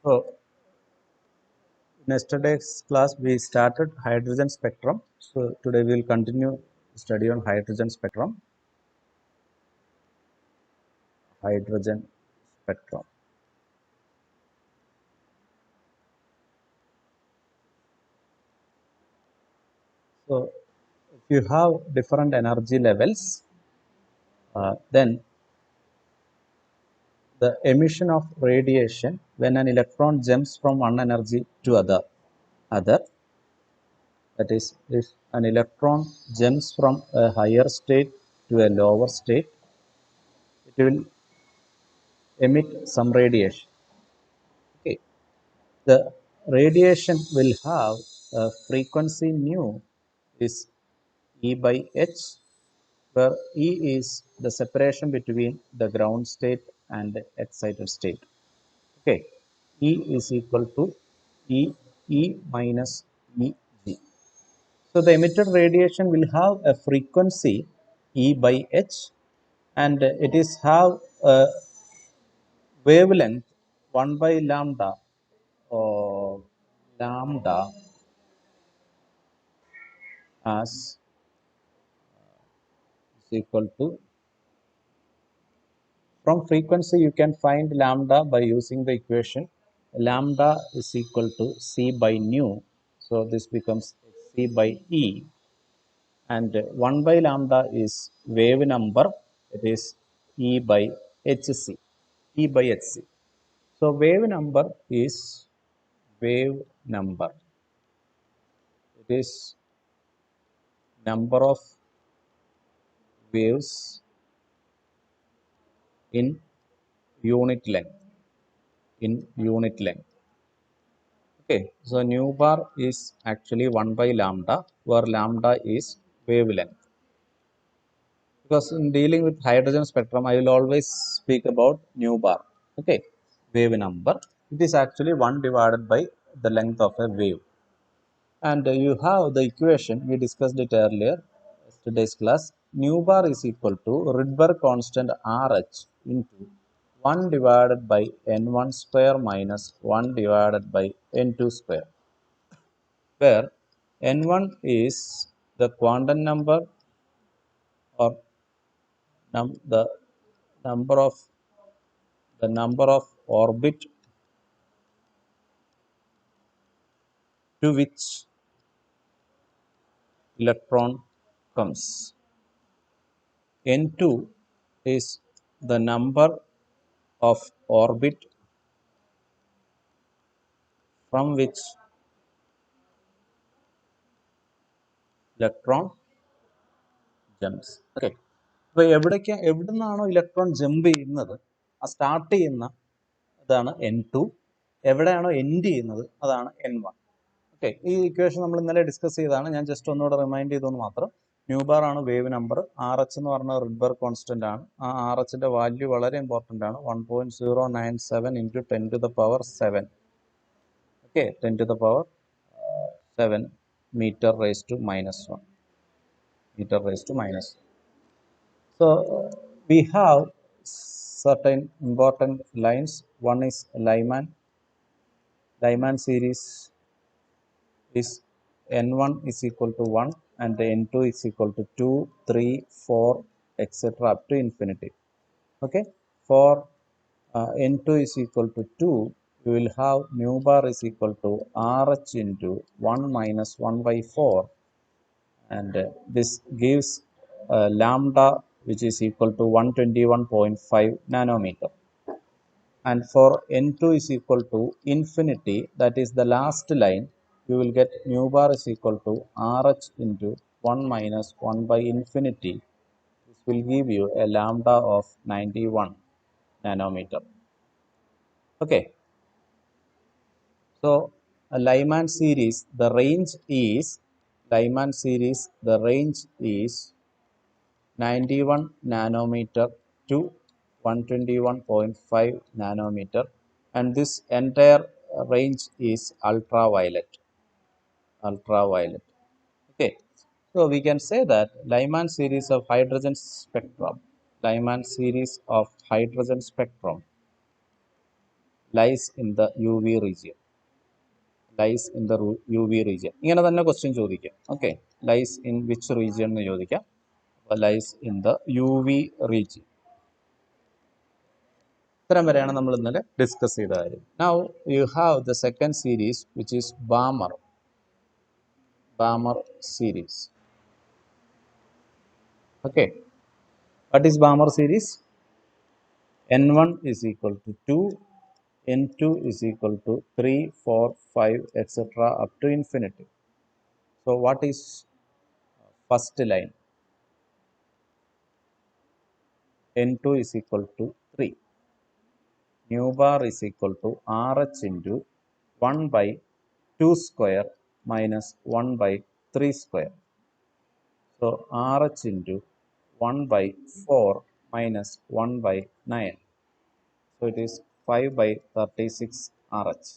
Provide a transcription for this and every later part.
So, in yesterday's class we started hydrogen spectrum. So, today we will continue study on hydrogen spectrum. Hydrogen spectrum. So, if you have different energy levels, then the emission of radiation when an electron jumps from one energy to other, that is, if an electron jumps from a higher state to a lower state, it will emit some radiation. Okay, the radiation will have a frequency nu is E by h, where E is the separation between the ground state and the excited state. Okay, E is equal to E minus Eg. So the emitted radiation will have a frequency E by h, and it is have a wavelength 1 by lambda, or lambda as is equal to, from frequency you can find lambda by using the equation lambda is equal to c by nu. So this becomes c by E, and 1 by lambda is wave number, it is E by hc, E by hc. So wave number is wave number, it is number of waves in unit length, in unit length. Okay, so nu bar is actually 1 by lambda, where lambda is wavelength. Because in dealing with hydrogen spectrum, I will always speak about nu bar. Okay, wave number. It is actually 1 divided by the length of a wave. And you have the equation, we discussed it earlier, today's class. Nu bar is equal to Rydberg constant RH into 1 divided by n1 square minus 1 divided by n2 square, where n1 is the quantum number, or the number of orbit to which electron comes. N2 is the number of orbit from which electron jumps. Okay, അപ്പോൾ എവിടെ നിന്നാണോ electron jump ചെയ്യുന്നത്, ആ start ചെയ്യുന്ന അതാണ് N2, എവിടെയാണോ end ചെയ്യുന്നത് അതാണ് N1. ഓക്കെ, ഈ ഇക്വേഷൻ നമ്മൾ ഇന്നലെ ഡിസ്കസ് ചെയ്തതാണ്, ഞാൻ ജസ്റ്റ് ഒന്നുകൂടെ റിമൈൻഡ് ചെയ്തെന്ന് മാത്രം. ന്യൂ ബാർ ആണ് വേവ് നമ്പർ, ആർ എച്ച് എന്ന് പറഞ്ഞ റിഡ്ബർഗ് കോൺസ്റ്റന്റ് ആണ്. ആ ആർ എച്ചിന്റെ വാല്യൂ വളരെ ഇമ്പോർട്ടൻ്റ് ആണ്, 1.097 into 10⁻7. Okay, 10⁻7 meter raised to minus 1. Meter raised to minus 1. So we have certain important lines. One is Lyman series is n1 is equal to 1 and n2 is equal to 2, 3, 4, etc. up to infinity. Okay, for n2 is equal to 2, you will have nu bar is equal to RH into 1 minus 1 by 4, and this gives lambda which is equal to 121.5 nanometer. And for n2 is equal to infinity, that is the last line, you will get nu bar is equal to RH into 1 minus 1 by infinity. This will give you a lambda of 91 nanometer. Okay, so a Lyman series, the range is 91 nanometer to 121.5 nanometer, and this entire range is ultraviolet. Okay, so we can say that Lyman series of hydrogen spectrum lies in the UV region. Lies in the UV region. ഇങ്ങനെ തന്നെ question ചോദിക്കാം. Okay, lies in which region എന്ന് ചോദിക്കാം. Lies in the UV region. ഇത്തരം വരെയാണ് നമ്മൾ ഇന്നലെ discuss ചെയ്ത കാര്യം. Now you have the second series which is Balmer series. Okay, what is Balmer series? N1 is equal to 2, N2 is equal to 3, 4, 5, etc. up to infinity. So what is first line? N2 is equal to 3. Nu bar is equal to RH into 1 by 2 square minus 1 by 3 square. So RH into 1 by 4 minus 1 by 9. So it is 5 by 36 RH.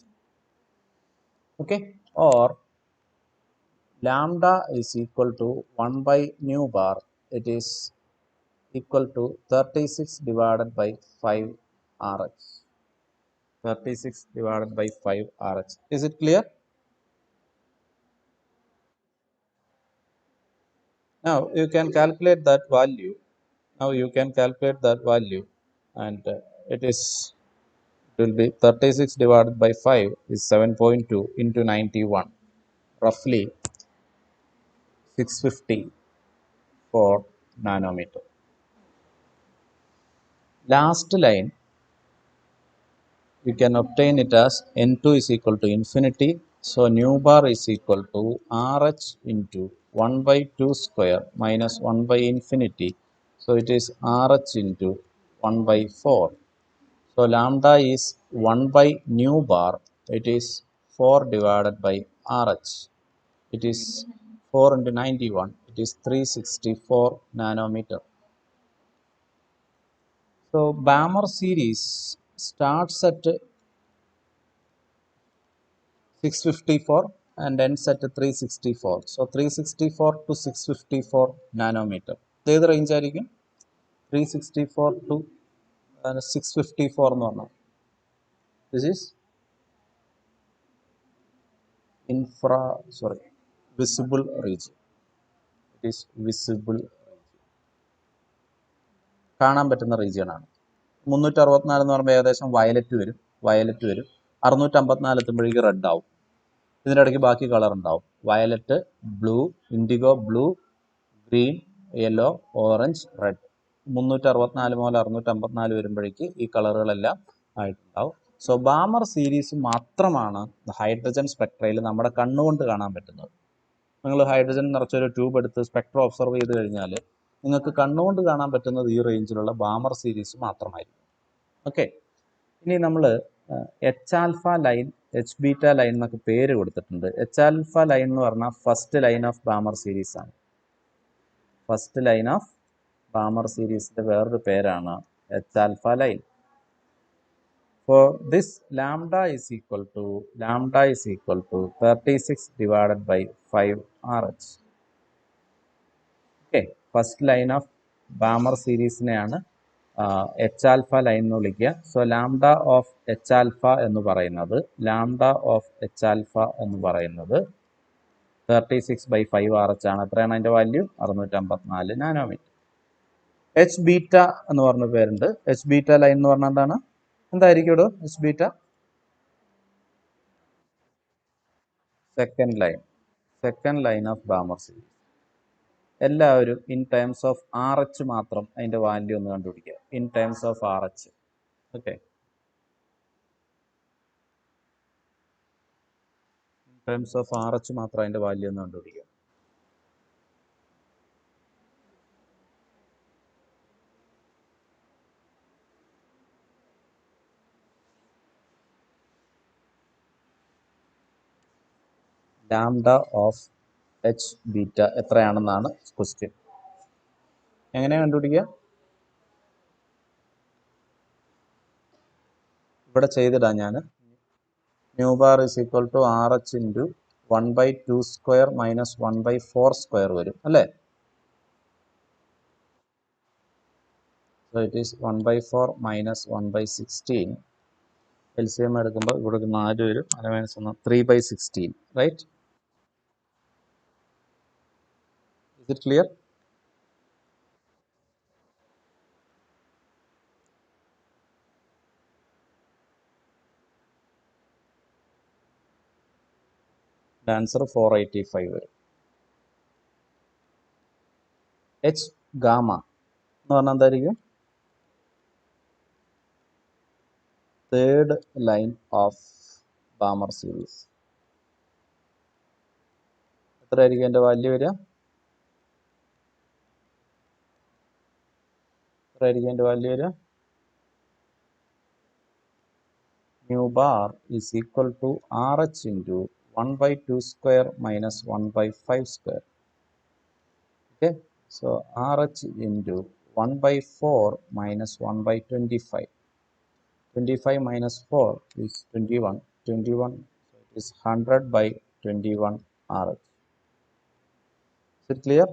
Okay, or lambda is equal to 1 by nu bar. It is equal to 36 divided by 5 RH. 36 divided by 5 RH. Is it clear? Now you can calculate that value. And it will be 36 divided by 5 is 7.2 into 91, roughly 654 nanometer. Last line, you can obtain it as N2 is equal to infinity. So nu bar is equal to RH into 1 by 2 square minus 1 by infinity. So it is RH into 1 by 4. So lambda is 1 by nu bar. It is 4 divided by RH. It is 4 into 91. It is 364 nanometer. So Balmer series starts at 654 and ends at 364. So 364 to 654 nanometer. ഏത് range ആയിരിക്കും? 364 to 654 എന്ന് പറഞ്ഞാൽ this is visible region. It is visible region. കാണാൻ പറ്റുന്ന region ആണ്. 364 എന്ന് പറയുമ്പോൾ ഏകദേശം വയലറ്റ് വരും. 654 എത്തുമ്പോഴേക്ക് റെഡ് ആവും. ഇതിൻ്റെ ഇടയ്ക്ക് ബാക്കി കളർ ഉണ്ടാവും. Violet, blue, IndiGo blue, green, yellow, orange, red. 364 മുതൽ 654 വരുമ്പോഴേക്ക് ഈ കളറുകളെല്ലാം ആയിട്ടുണ്ടാവും. സോ ബാമർ സീരീസ് മാത്രമാണ് ഹൈഡ്രജൻ സ്പെക്ട്രയിൽ നമ്മുടെ കണ്ണുകൊണ്ട് കാണാൻ പറ്റുന്നത്. നിങ്ങൾ ഹൈഡ്രജൻ നിറച്ചൊരു ട്യൂബ് എടുത്ത് സ്പെക്ട്രം ഒബ്സർവ് ചെയ്ത് കഴിഞ്ഞാൽ നിങ്ങൾക്ക് കണ്ണുകൊണ്ട് കാണാൻ പറ്റുന്നത് ഈ റേഞ്ചിലുള്ള ബാമർ സീരീസ് മാത്രമായിരിക്കും. ഓക്കെ, ഇനി നമ്മൾ H alpha line, H beta line എന്നൊക്കെ പേര് കൊടുത്തിട്ടുണ്ട്. എച്ച് ആൽഫ ലൈൻ എന്ന് പറഞ്ഞാൽ first line of Balmer series ആണ്. ഫസ്റ്റ് ലൈൻ ഓഫ് ബാമർ സീരീസിന്റെ വേറൊരു പേരാണ് H alpha line. For this lambda is equal to 36 divided by 5 RH. Okay, first line of Balmer series neയാണ് എച്ച് ആൽഫ ലൈൻ എന്ന് വിളിക്കുക. So lambda of H alpha എന്ന് പറയുന്നത് 36 by 5 RH ആണ്. എത്രയാണ് അതിൻ്റെ വാല്യൂ? 654 നാനോമീറ്റർ. എച്ച് ബീറ്റ എന്ന് പറഞ്ഞ പേരുണ്ട്. എച്ച് ബീറ്റ ലൈൻ എന്ന് പറഞ്ഞാൽ എന്താണ്? എന്തായിരിക്കും ഇവിടെ H beta? Second line of Balmer series. എല്ലാവരും ഇൻ ടേംസ് ഓഫ് RH മാത്രം അതിൻ്റെ വാല്യൂ ഒന്ന് കണ്ടുപിടിക്കുക. In terms of RH. Okay, in terms of RH മാത്രം അതിൻ്റെ വാല്യൂ ഒന്ന് കണ്ടുപിടിക്കുക. ലാംഡ ഓഫ് എച്ച് ബീറ്റ എത്രയാണെന്നാണ് ക്വസ്റ്റ്യൻ. എങ്ങനെയാണ് കണ്ടുപിടിക്കുക? ഇവിടെ ചെയ്തിടാം ഞാൻ. Nu bar is equal to RH into 1 by 2 square minus 1 by 4 square വരും അല്ലേ? So it is 1 by 4 minus 1 by 16. LCM എടുക്കുമ്പോൾ ഇവിടെ ഒരു 4 വരും. 4 - 3/16, right? Is it clear? The answer 485 വരും. H gamma എന്ന് പറഞ്ഞാൽ എന്തായിരിക്കും? Third line of Balmer series. എത്രയായിരിക്കും എൻ്റെ വാല്യൂ വരിക? എത്രയായിരിക്കും എൻ്റെ വാല്യൂ വരിക? Mu bar is equal to RH into 1/2 square minus 1/5 square. Okay, so RH into 1/4 minus 1/25. 25 minus 4 is 21. 21 is 100/21 RH. Is it clear?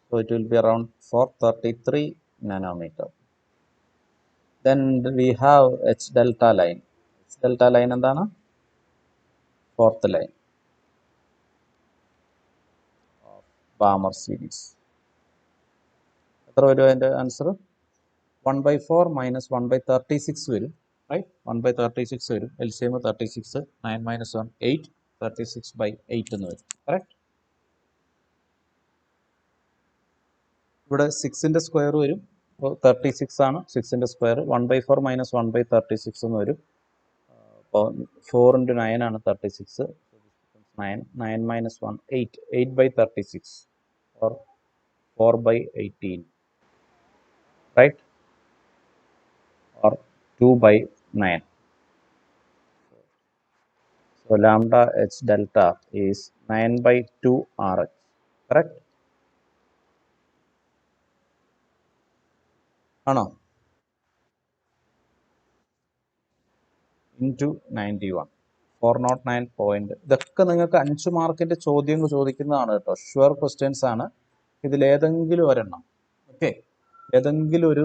So it will be around 433 nanometer. Then we have H delta line. H delta line എന്താണ്? Fourth line of Balmer series. എത്ര വരും അതിൻ്റെ answer? 1/4 minus 1/36 വരും, right? 1/36 വരും. LCM 36, 9 minus 1 8, 36/8 എന്ന് വരും, correct? ഇവിടെ 6ന്റെ square വരും. അപ്പോൾ 36 ആണ് 6ന്റെ സ്ക്വയർ. 1/4 minus 1/36 എന്ന് വരും. അപ്പോൾ 4 into 9 ആണ് 36. 9 9 minus 1 8 8/36 or 4/18, right? Or 2/9. So lambda H delta is 9/2 RH, correct? ആണോ? Into 91, 409 point. ഇതൊക്കെ നിങ്ങൾക്ക് 5 മാർക്കിന്റെ ചോദ്യങ്ങൾ ചോദിക്കുന്നതാണ് കേട്ടോ. ഷുവർ ക്വസ്റ്റ്യൻസ് ആണ്. ഇതിലേതെങ്കിലും ഒരെണ്ണം, ഓക്കെ, ഏതെങ്കിലും ഒരു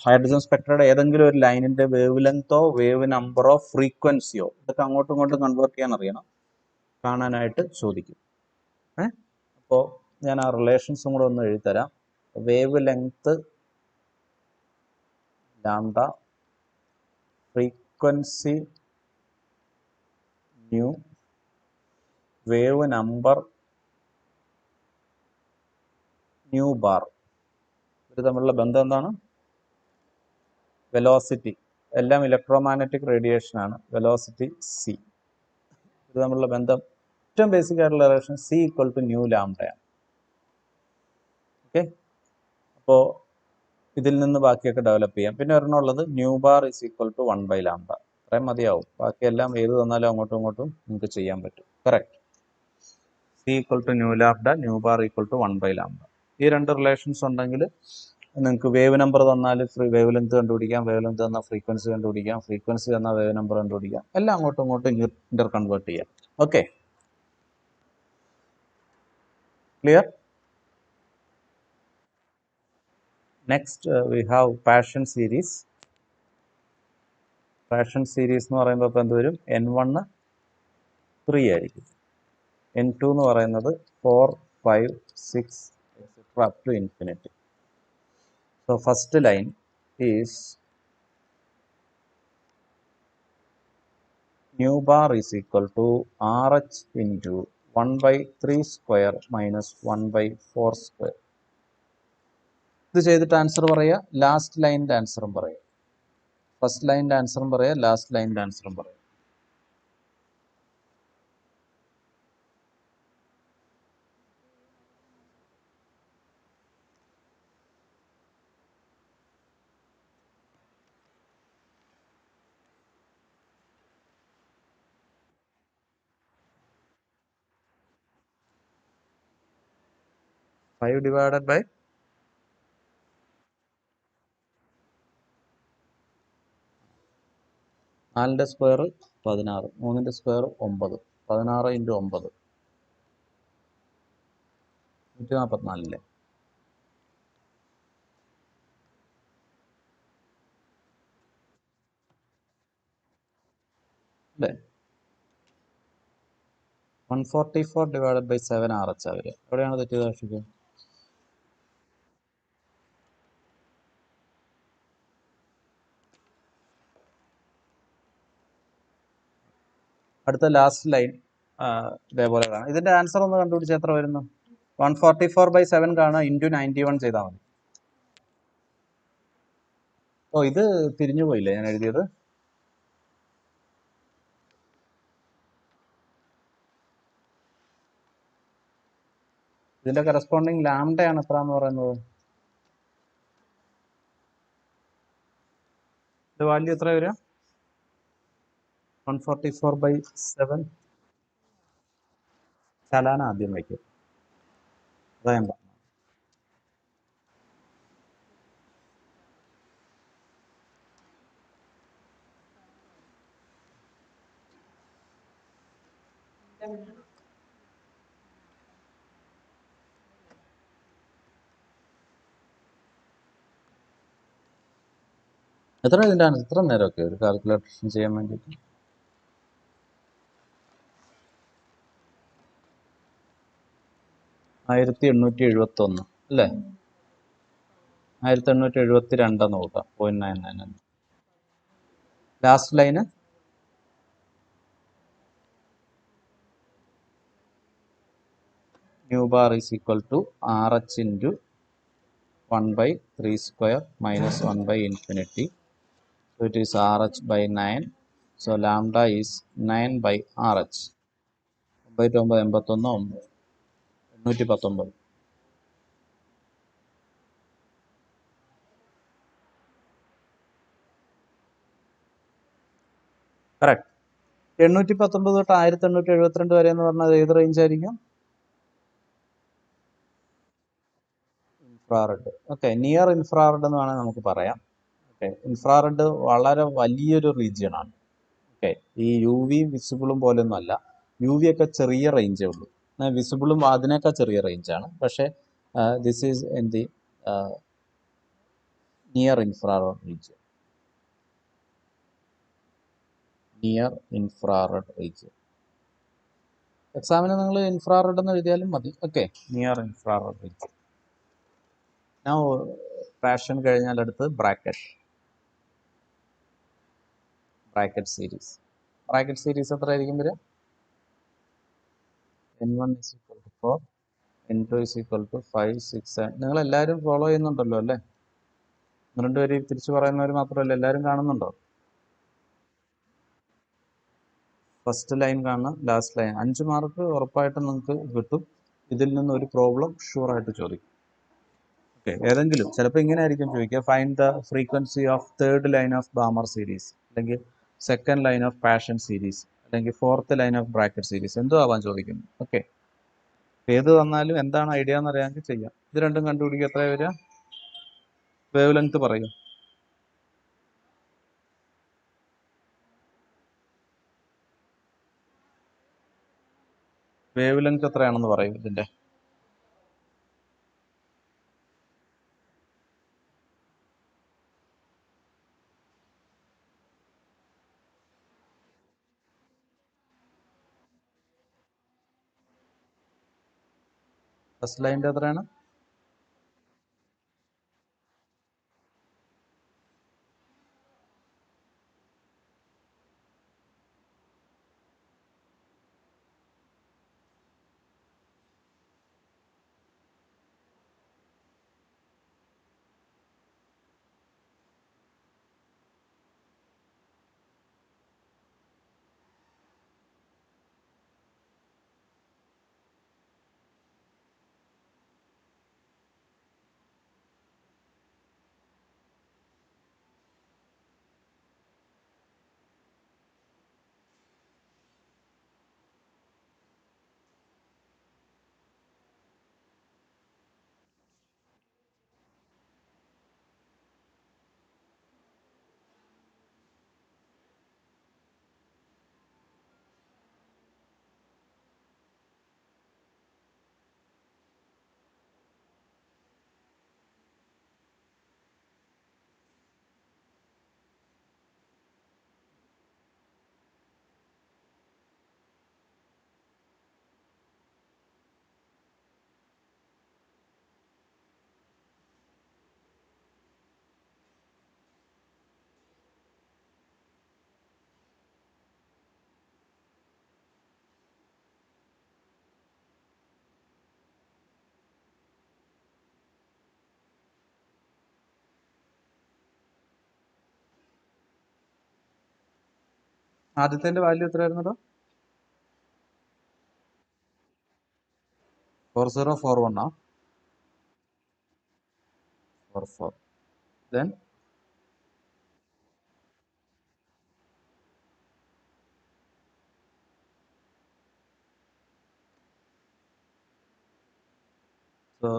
ഹൈഡ്രജൻ സ്പെക്ട്രയുടെ ഏതെങ്കിലും ഒരു ലൈനിന്റെ വേവ് ലെങ്തോ വേവ് നമ്പറോ ഫ്രീക്വൻസിയോ ഇതൊക്കെ അങ്ങോട്ടും ഇങ്ങോട്ടും കൺവേർട്ട് ചെയ്യാൻ അറിയണം, കാണാനായിട്ട് ചോദിക്കും. അപ്പോൾ ഞാൻ ആ റിലേഷൻസും കൂടെ ഒന്ന് എഴുതിത്തരാം. Wavelength lambda, frequency nu, wave number nu bar. ഇത് തമ്മിലുള്ള ബന്ധം എന്താണ്? വെലോസിറ്റി. എല്ലാം ഇലക്ട്രോമാഗ്നറ്റിക് റേഡിയേഷൻ ആണ്. Velocity C. ഇത് തമ്മിലുള്ള ബന്ധം ഏറ്റവും ബേസിക് ആയിട്ടുള്ള relation C equal to nu ലാംഡയാണ്. ഓക്കെ, അപ്പോൾ ഇതിൽ നിന്ന് ബാക്കിയൊക്കെ ഡെവലപ്പ് ചെയ്യാം. പിന്നെ ഒരെണ്ണം ഉള്ളത് nu bar is equal to 1/λ. അത്രയും മതിയാവും. ബാക്കിയെല്ലാം ഏത് തന്നാലും അങ്ങോട്ടും ഇങ്ങോട്ടും നിങ്ങൾക്ക് ചെയ്യാൻ പറ്റും, correct? C equal to nu lambda, nu bar equal to 1/λ. ഈ രണ്ട് റിലേഷൻസ് ഉണ്ടെങ്കിൽ നിങ്ങൾക്ക് വേവ് നമ്പർ തന്നാൽ വേവ് ലെങ്ത് കണ്ടുപിടിക്കാം, വേവ് ലെങ്ത് തന്നാൽ ഫ്രീക്വൻസി കണ്ടുപിടിക്കാം, ഫ്രീക്വൻസി തന്നാൽ വേവ് നമ്പർ കണ്ടുപിടിക്കാം, എല്ലാം അങ്ങോട്ടും ഇങ്ങോട്ടും ഇന്റർ കൺവേർട്ട് ചെയ്യാം. Okay, clear? Next we have Paschen series. Paschen series എന്ന് പറയുമ്പോൾ ഇപ്പോൾ എന്ത് വരും? N1 3 ആയിരിക്കും. N2 എന്ന് പറയുന്നത് 4 5 6 etc. up to infinity. So first line is nu bar is equal to RH into 1/3 square minus 1/4 square. ഇത് ചെയ്തിട്ട് ആൻസർ പറയുക, ലാസ്റ്റ് ലൈനിൻ്റെ ആൻസറും പറയുക. ഫസ്റ്റ് ലൈനിൻ്റെ ആൻസറും പറയുക, ലാസ്റ്റ് ലൈനിൻ്റെ ആൻസറും പറയുക. ഫൈവ് ഡിവൈഡഡ് ബൈ 4ന്റെ സ്ക്വയർ 16, 3ന്റെ സ്ക്വയർ 9, 16 × 9 144. അല്ലേ? 144 ഡിവൈഡഡ് ബൈ 7 RH വരിക. എവിടെയാണ് തെറ്റ് ദാക്ഷിക്കുക? അടുത്ത ലാസ്റ്റ് ലൈൻ ഇതേപോലെ കാണാം. ഇതിന്റെ ആൻസർ ഒന്ന് കണ്ടുപിടിച്ച് എത്ര വരുന്നു? 144/7 കാണുക, ഇൻറ്റു 91 ചെയ്താൽ മതി. ഓ, ഇത് തിരിഞ്ഞു പോയില്ലേ ഞാൻ എഴുതിയത്? ഇതിന്റെ കറസ്പോണ്ടിങ് ലാംഡയാണ് എത്ര എന്ന് പറയുന്നത്? ഇത് വാല്യൂ എത്ര വരിക? 144/7. ചലാന ആദ്യം വയ്ക്കും. അതാ ഞാൻ പറഞ്ഞത്. എത്ര ഇതിന്റെ ആൻസർ? ഇത്ര നേരമൊക്കെ ഒരു കാൽക്കുലേഷൻ ചെയ്യാൻ വേണ്ടിയിട്ട്? 1871 അല്ലേ? 1872 കൂട്ടാം. 0.999. Last line nu bar is equal to RH into 1/3 square minus 1/infinity. So it is RH by 9. So lambda is 9/RH. 981 819. Correct. 819 തൊട്ട് 1872 വരെ എന്ന് പറഞ്ഞാൽ ഏത് റേഞ്ച് ആയിരിക്കും? ഇൻഫ്രാറെഡ്. ഓക്കെ, നിയർ ഇൻഫ്രാറെഡ് എന്ന് വേണമെങ്കിൽ നമുക്ക് പറയാം. ഓക്കെ, ഇൻഫ്രാറെഡ് വളരെ വലിയൊരു റീജിയൺ ആണ്. ഓക്കെ, ഈ UV വിസിബിളും പോലെയൊന്നും അല്ല. UV ഒക്കെ ചെറിയ റേഞ്ചേ ഉള്ളൂ. വിസിബിളും അതിനേക്കാൾ ചെറിയ റേഞ്ചാണ്. പക്ഷേ this is in the near infrared region. Near infrared region. എക്സാമിന് നിങ്ങൾ ഇൻഫ്രാറെഡ് എന്ന് എഴുതിയാലും മതി. Okay, near infrared region. ഞാൻ പാഷൻ കഴിഞ്ഞാൽ അടുത്ത് ബ്രാക്കറ്റ് സീരീസ്. ബ്രാക്കറ്റ് സീരീസ് എത്ര ആയിരിക്കും വരിക? N1 is equal to 4, N2 is equal to 5, 6, 7. നിങ്ങൾ എല്ലാവരും ഫോളോ ചെയ്യുന്നുണ്ടല്ലോ അല്ലേ? 2 പേര് തിരിച്ചു പറയുന്നവർ മാത്രമല്ല, എല്ലാവരും കാണുന്നുണ്ടോ? ഫസ്റ്റ് ലൈൻ കാണുന്ന, ലാസ്റ്റ് ലൈൻ. 5 മാർക്ക് ഉറപ്പായിട്ടും നിങ്ങൾക്ക് കിട്ടും. ഇതിൽ നിന്ന് ഒരു പ്രോബ്ലം ഷുവറായിട്ട് ചോദിക്കും. ഓക്കെ, ഏതെങ്കിലും ചിലപ്പോൾ ഇങ്ങനെ ആയിരിക്കും ചോദിക്കുക, find the frequency of third line of Balmer series, അല്ലെങ്കിൽ second line of Paschen series, അല്ലെങ്കിൽ fourth line of Brackett series, എന്തോ ആവാൻ ചോദിക്കുന്നു. ഓക്കെ, ഏത് തന്നാലും എന്താണ് ഐഡിയ എന്ന് അറിയാമെങ്കിൽ ചെയ്യാം. ഇത് രണ്ടും കണ്ടുപിടിക്കുക. എത്ര വരിക? വേവ് ലെങ്ത് പറയും. വേവ് ലെങ്ത് എത്രയാണെന്ന് പറയും ഇതിന്റെ? ഫസ്റ്റ് ലൈനിന്റെ എത്രയാണ്? ആദ്യത്തെ വാല്യൂ എത്രയായിരുന്നോ? 4041 ആ 44. Then so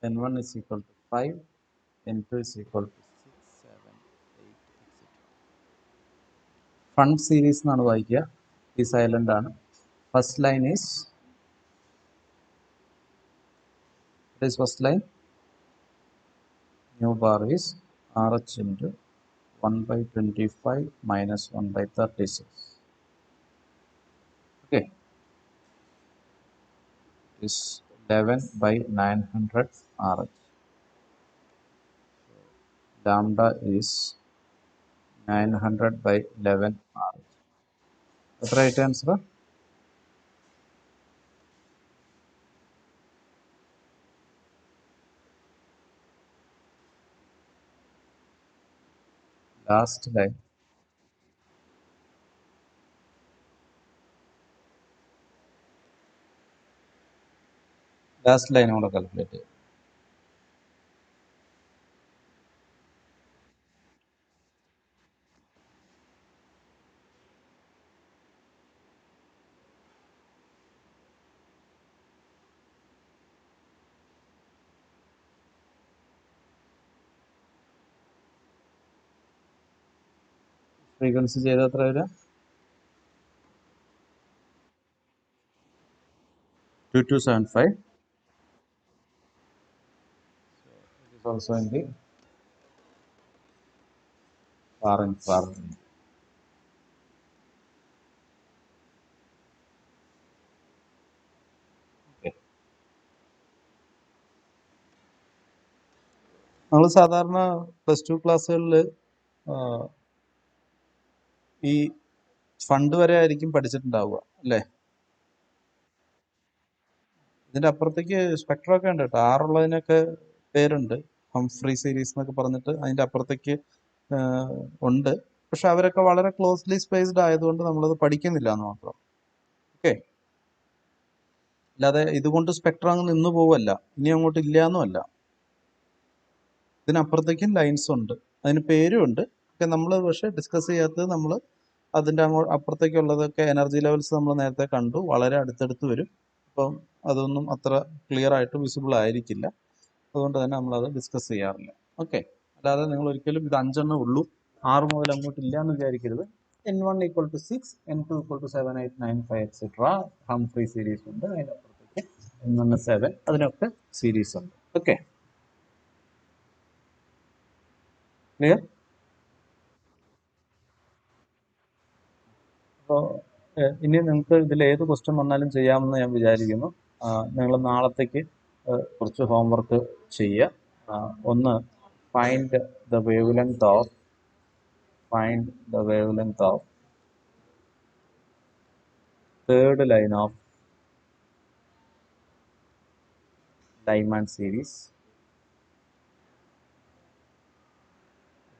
N1 is equal to 5, N2 is equal to 6, 7, 8, etc. Fund series എന്നാണ് വായിക്കുക. ഈ സൈലന്റ് ആണ്. First line is first line new bar is RH into 1 by 25 minus 1 by 36. Okay, is 11 by 900 RH. Lambda is 900 by 11 RH. What's the right answer? Last line. Last line on the calculator. Frequency ചെയ്ത എത്ര വരിക? 2275. It is also in the far and far. Okay. നമ്മൾ സാധാരണ +2 ക്ലാസ്സുകളിൽ ഈ fund വരെ ആയിരിക്കും പഠിച്ചിട്ടുണ്ടാവുക അല്ലേ? ഇതിന്റെ അപ്പുറത്തേക്ക് സ്പെക്ട്രം ഒക്കെ ഉണ്ട് കേട്ടോ. 6 ഉള്ളതിനൊക്കെ പേരുണ്ട്. ഹംഫ്രി സീരീസ് എന്നൊക്കെ പറഞ്ഞിട്ട് അതിന്റെ അപ്പുറത്തേക്ക് ഉണ്ട്. പക്ഷെ അവരൊക്കെ വളരെ ക്ലോസ്ലി സ്പേസ്ഡ് ആയതുകൊണ്ട് നമ്മളത് പഠിക്കുന്നില്ല എന്ന് മാത്രം. ഓക്കെ, അല്ലാതെ ഇതുകൊണ്ട് സ്പെക്ട്രം അങ്ങ് നിന്ന് പോവല്ല, ഇനി അങ്ങോട്ട് ഇല്ല എന്നുമല്ല. ഇതിനപ്പുറത്തേക്കും ലൈൻസ് ഉണ്ട്, അതിന് പേരും ഉണ്ട്. ഒക്കെ നമ്മൾ പക്ഷെ ഡിസ്കസ് ചെയ്യാത്തത് നമ്മൾ അതിൻ്റെ അപ്പുറത്തേക്കുള്ളതൊക്കെ എനർജി ലെവൽസ് നമ്മൾ നേരത്തെ കണ്ടു, വളരെ അടുത്തടുത്ത് വരും. അപ്പം അതൊന്നും അത്ര ക്ലിയർ ആയിട്ട് വിസിബിൾ ആയിരിക്കില്ല. അതുകൊണ്ട് തന്നെ നമ്മളത് ഡിസ്കസ് ചെയ്യാറില്ല. ഓക്കെ, അല്ലാതെ നിങ്ങൾ ഒരിക്കലും ഇത് 5 ഉള്ളൂ, 6 മുതൽ അങ്ങോട്ട് ഇല്ല എന്ന് വിചാരിക്കരുത്. N1 equal to 6, N2 equal to 7, 8, 9, 5, etc. Humphrey series ഉണ്ട്. അതിനപ്പുറത്തേക്ക് N1 7, അതിനൊക്കെ സീരീസ് ഉണ്ട്. Okay, clear? അപ്പോൾ ഇനി നിങ്ങൾക്ക് ഇതിൽ ഏത് ക്വസ്റ്റ്യൻ വന്നാലും ചെയ്യാമെന്ന് ഞാൻ വിചാരിക്കുന്നു. നിങ്ങൾ നാളത്തേക്ക് കുറച്ച് ഹോംവർക്ക് ചെയ്യുക. ഒന്ന്, find the wave length of third line of Lyman series.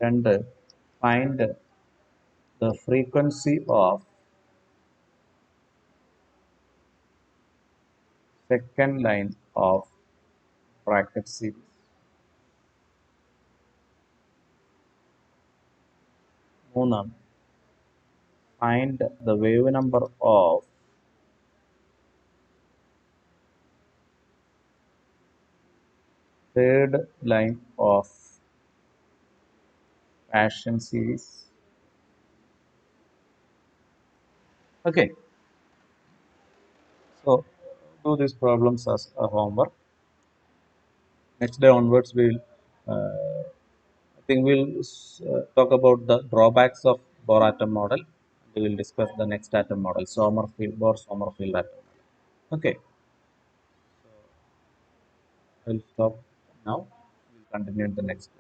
2, find the frequency of second line of bracket series. 3, find the wave number of third line of Paschen series. Okay, so do these problems as a homework. Next day onwards we will think we'll talk about the drawbacks of Bohr atom model. We will discuss the next atom model, Sommerfeld Bohr Sommerfeld atom model. Okay, I'll stop now. We'll continue in the next.